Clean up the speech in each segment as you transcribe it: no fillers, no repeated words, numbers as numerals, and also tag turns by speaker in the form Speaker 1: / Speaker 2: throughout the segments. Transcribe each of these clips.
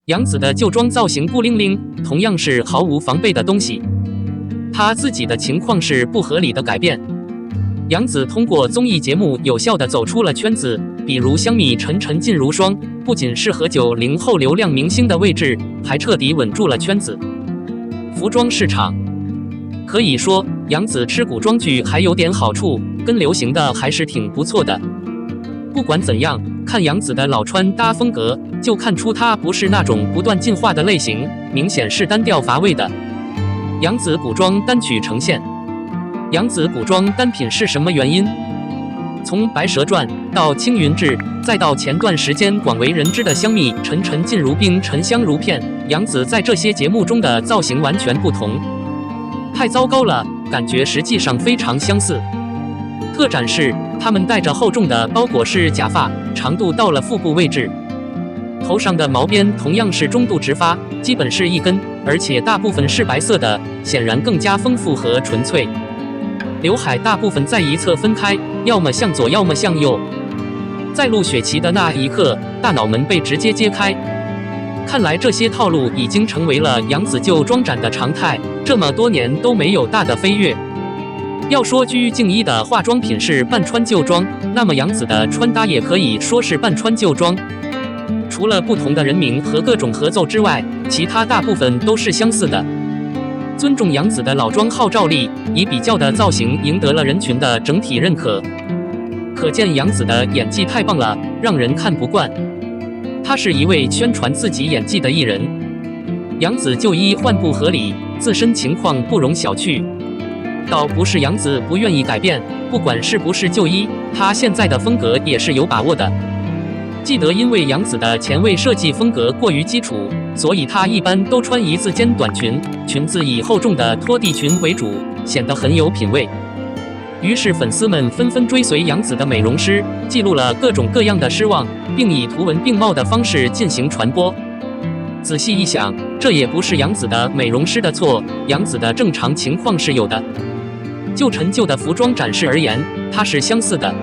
Speaker 1: 杨紫的旧装造型孤零零，同样是毫无防备的东西。她自己的情况是不合理的改变。杨紫通过综艺节目有效地走出了圈子，比如香蜜沉沉烬如霜，不仅适合90后流量明星的位置，还彻底稳住了圈子。服装市场可以说，杨紫吃古装剧还有点好处，跟流行的还是挺不错的。不管怎样，看杨紫的老穿搭风格，就看出她不是那种不断进化的类型，明显是单调乏味的。杨紫古装单曲呈现。杨紫古装单品是什么原因？从《白蛇传》到《青云志》，再到前段时间广为人知的香蜜沉沉烬如冰，沉香如片，杨紫在这些节目中的造型完全不同。太糟糕了，感觉实际上非常相似。特展示，他们戴着厚重的包裹式假发，长度到了腹部位置。头上的毛边同样是中度直发，基本是一根，而且大部分是白色的，显然更加丰富和纯粹。刘海大部分在一侧分开，要么向左，要么向右。在录雪琪的那一刻，大脑门被直接揭开。看来这些套路已经成为了杨紫旧装展的常态，这么多年都没有大的飞跃。要说居于静一的化妆品是半穿旧装，那么杨紫的穿搭也可以说是半穿旧装。除了不同的人名和各种合奏之外，其他大部分都是相似的。尊重杨紫的老装号召力，以比较的造型赢得了人群的整体认可。可见杨紫的演技太棒了，让人看不惯。她是一位宣传自己演技的艺人。杨紫就医换不合理，自身情况不容小觑。倒不是杨紫不愿意改变，不管是不是就医，她现在的风格也是有把握的。记得因为杨紫的前卫设计风格过于基础，所以她一般都穿一字肩短裙，裙子以厚重的拖地裙为主，显得很有品味。于是粉丝们纷纷追随杨紫的美容师，记录了各种各样的失望，并以图文并茂的方式进行传播。仔细一想，这也不是杨紫的美容师的错，杨紫的正常情况是有的。就陈旧的服装展示而言，它是相似的。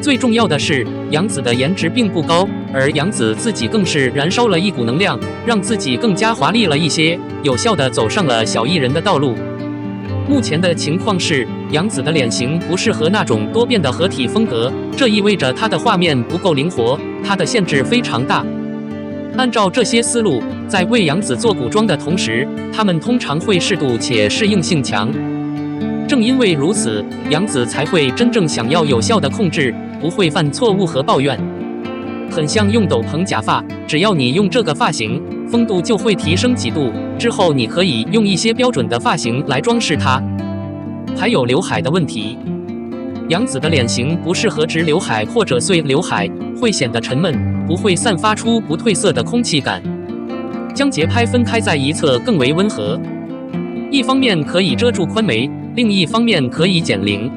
Speaker 1: 最重要的是，杨紫的颜值并不高，而杨紫自己更是燃烧了一股能量，让自己更加华丽了一些，有效地走上了小艺人的道路。目前的情况是，杨紫的脸型不适合那种多变的合体风格，这意味着她的画面不够灵活，她的限制非常大。按照这些思路，在为杨紫做古装的同时，他们通常会适度且适应性强。正因为如此，杨紫才会真正想要有效的控制，不会犯错误和抱怨。很像用斗篷假发，只要你用这个发型，风度就会提升几度，之后你可以用一些标准的发型来装饰它。还有刘海的问题，杨紫的脸型不适合直刘海或者碎刘海，会显得沉闷，不会散发出不褪色的空气感。将节拍分开在一侧更为温和，一方面可以遮住宽眉，另一方面可以减龄。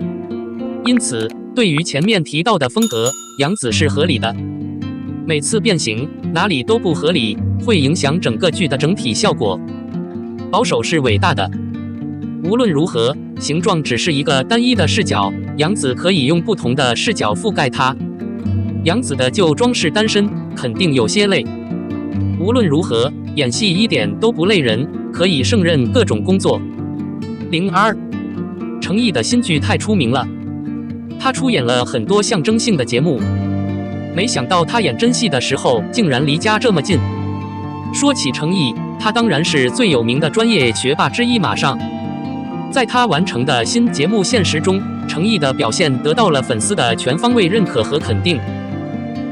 Speaker 1: 因此，对于前面提到的风格，杨紫是合理的。每次变形哪里都不合理，会影响整个剧的整体效果。保守是伟大的。无论如何，形状只是一个单一的视角，杨紫可以用不同的视角覆盖它。杨紫的旧装是单身，肯定有些累。无论如何，演戏一点都不累人，可以胜任各种工作。02程毅的新剧太出名了，他出演了很多象征性的节目，没想到他演真戏的时候竟然离家这么近。说起程毅，他当然是最有名的专业学霸之一。马上，在他完成的新节目《现实》中，程毅的表现得到了粉丝的全方位认可和肯定。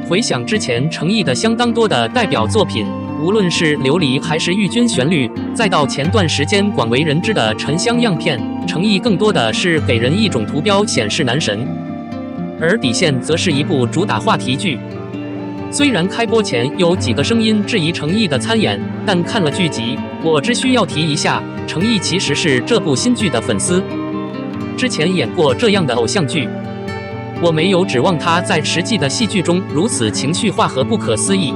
Speaker 1: 回想之前程毅的相当多的代表作品，无论是《琉璃》还是《玉君旋律》，再到前段时间广为人知的《沉香样片》，程毅更多的是给人一种图标显示男神。而《底线》则是一部主打话题剧。虽然开播前有几个声音质疑程毅的参演，但看了剧集，我只需要提一下，程毅其实是这部新剧的粉丝，之前演过这样的偶像剧。我没有指望他在实际的戏剧中如此情绪化和不可思议。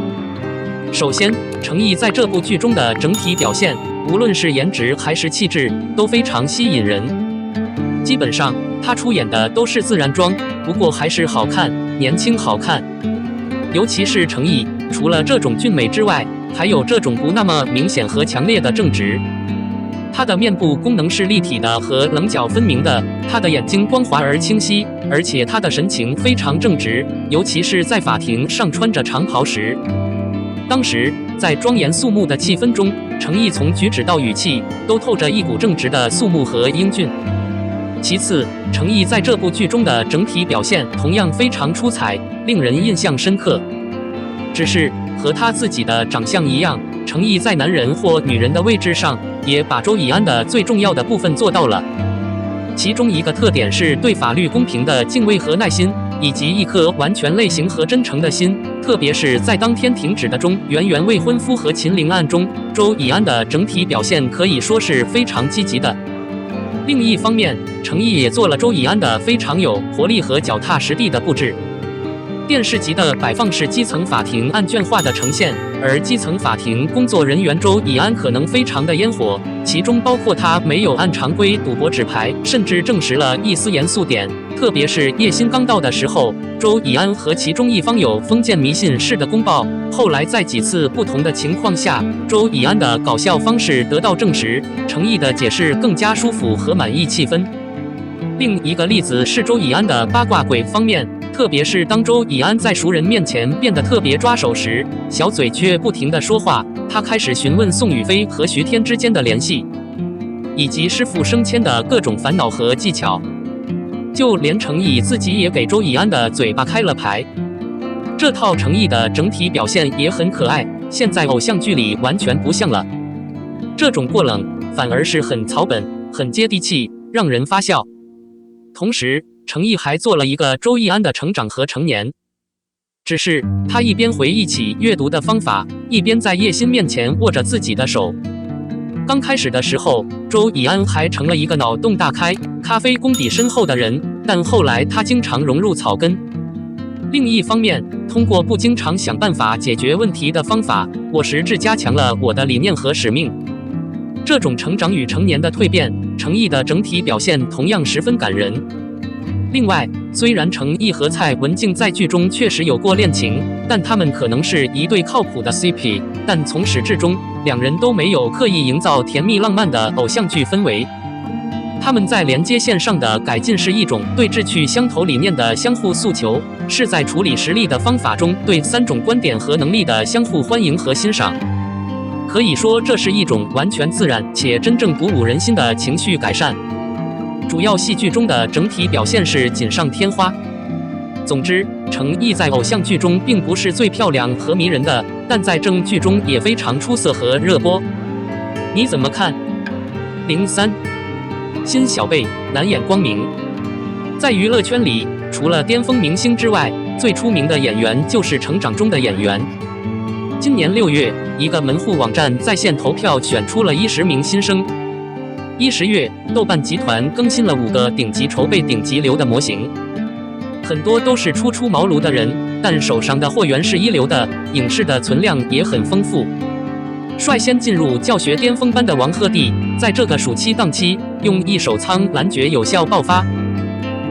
Speaker 1: 首先，程毅在这部剧中的整体表现，无论是颜值还是气质，都非常吸引人。基本上，他出演的都是自然妆，不过还是好看，年轻好看。尤其是程毅，除了这种俊美之外，还有这种不那么明显和强烈的正直。他的面部功能是立体的和棱角分明的，他的眼睛光滑而清晰，而且他的神情非常正直，尤其是在法庭上穿着长袍时。当时在庄严肃穆的气氛中，程毅从举止到语气都透着一股正直的肃穆和英俊。其次，程毅在这部剧中的整体表现同样非常出彩，令人印象深刻。只是和他自己的长相一样，程毅在男人或女人的位置上，也把周以安的最重要的部分做到了。其中一个特点是对法律公平的敬畏和耐心，以及一颗完全类型和真诚的心。特别是在当天停止的钟圆圆未婚夫和秦陵案中，周以安的整体表现可以说是非常积极的。另一方面，程毅也做了周以安的非常有活力和脚踏实地的布置。电视级的摆放是基层法庭案卷化的呈现，而基层法庭工作人员周以安可能非常的烟火，其中包括他没有按常规赌博纸牌，甚至证实了一丝严肃点。特别是叶薪刚到的时候，周以安和其中一方有封建迷信式的公报，后来在几次不同的情况下，周以安的搞笑方式得到证实，程毅的解释更加舒服和满意气氛。另一个例子是周以安的八卦鬼方面，特别是当周以安在熟人面前变得特别抓手时，小嘴却不停地说话。他开始询问宋雨霏和徐天之间的联系，以及师傅升迁的各种烦恼和技巧。就连程毅自己也给周以安的嘴巴开了牌。这套程毅的整体表现也很可爱，现在偶像剧里完全不像了。这种过冷反而是很草本，很接地气，让人发笑。同时，程毅还做了一个周以安的成长和成年。只是他一边回忆起阅读的方法，一边在叶薪面前握着自己的手。刚开始的时候，周以安还成了一个脑洞大开、咖啡功底深厚的人，但后来他经常融入草根。另一方面，通过不经常想办法解决问题的方法，我实质加强了我的理念和使命。这种成长与成年的蜕变，程毅的整体表现同样十分感人。另外，虽然程毅和蔡文静在剧中确实有过恋情，但他们可能是一对靠谱的 CP， 但从始至终，两人都没有刻意营造甜蜜浪漫的偶像剧氛围。他们在连接线上的改进是一种对志趣相投理念的相互诉求，是在处理实力的方法中对三种观点和能力的相互欢迎和欣赏。可以说，这是一种完全自然且真正鼓舞人心的情绪改善。主要戏剧中的整体表现是锦上添花。总之，程毅在偶像剧中并不是最漂亮和迷人的，但在正剧中也非常出色和热播。你怎么看？03新小贝难掩光明。在娱乐圈里，除了巅峰明星之外，最出名的演员就是成长中的演员。今年6月，一个门户网站在线投票选出了10名新生。10月，豆瓣集团更新了5个顶级筹备顶级流的模型，很多都是初出茅庐的人，但手上的货源是一流的，影视的存量也很丰富。率先进入教学巅峰班的王鹤棣，在这个暑期档期，用一手苍兰诀有效爆发。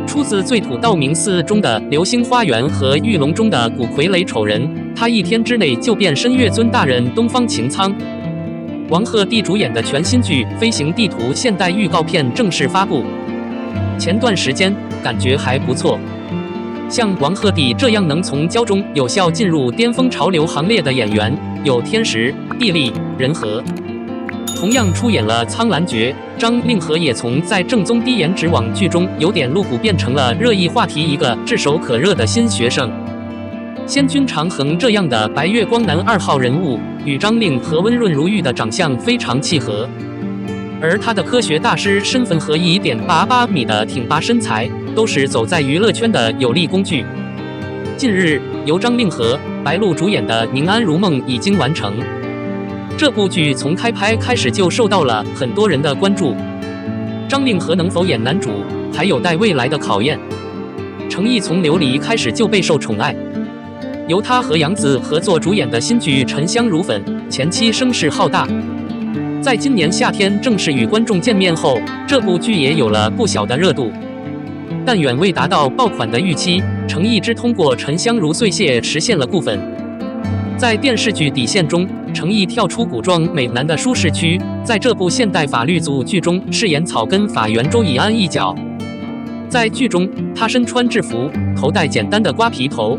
Speaker 1: 出自最土道明寺中的流星花园和玉龙中的古傀儡丑人，他1天之内就变身月尊大人东方擎苍。王鹤棣主演的全新剧《飞行地图》现代预告片正式发布，前段时间感觉还不错。像王鹤棣这样能从胶中有效进入巅峰潮流行列的演员，有天时、地利、人和。同样出演了《苍兰诀》，张令和也从在正宗低颜值网剧中有点露骨变成了热议话题，一个炙手可热的新学生。仙君长恒这样的白月光男2号人物，与张令和温润如玉的长相非常契合，而他的科学大师身份和1.88米的挺拔身材，都是走在娱乐圈的有力工具。近日，由张令和、白鹿主演的《宁安如梦》已经完成。这部剧从开拍开始就受到了很多人的关注，张令和能否演男主，还有待未来的考验。程毅从琉璃开始就备受宠爱。由他和杨紫合作主演的新剧《沉香如粉》，前期声势浩大。在今年夏天正式与观众见面后，这部剧也有了不小的热度，但远未达到爆款的预期。程毅只通过《沉香如碎屑》实现了固粉。在电视剧《底线》中，程毅跳出古装美男的舒适区，在这部现代法律组剧中饰演草根法援周以安一角。在剧中，他身穿制服，头戴简单的瓜皮头。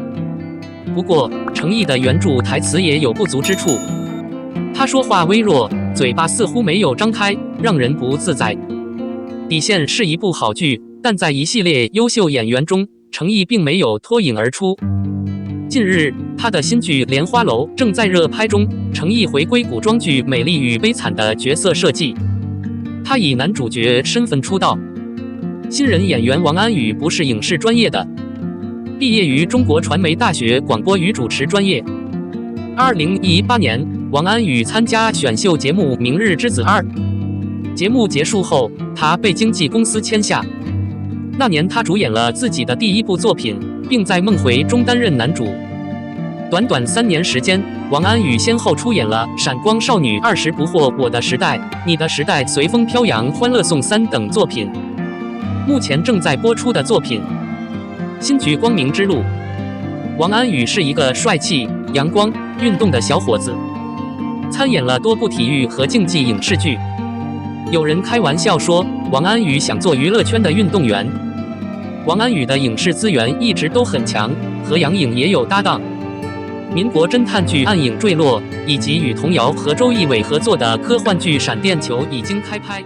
Speaker 1: 不过，程毅的原著台词也有不足之处，他说话微弱，嘴巴似乎没有张开，让人不自在。《底线》是一部好剧，但在一系列优秀演员中，程毅并没有脱颖而出。近日，他的新剧《莲花楼》正在热拍中，程毅回归古装剧《美丽与悲惨》的角色设计，他以男主角身份出道。新人演员王安宇不是影视专业的，毕业于中国传媒大学广播与主持专业。2018年，王安宇参加选秀节目《明日之子2》，节目结束后，他被经纪公司签下。那年，他主演了自己的第一部作品，并在《梦回》中担任男主。短短3年时间，王安宇先后出演了《闪光少女20不惑》《我的时代》《你的时代》《随风飘扬》《欢乐颂3》等作品。目前正在播出的作品《新剧光明之路》，王安宇是一个帅气、阳光、运动的小伙子，参演了多部体育和竞技影视剧。有人开玩笑说，王安宇想做娱乐圈的运动员。王安宇的影视资源一直都很强，和杨颖也有搭档。民国侦探剧《暗影坠落》以及与童谣和周奕伟合作的科幻剧《闪电球》已经开拍。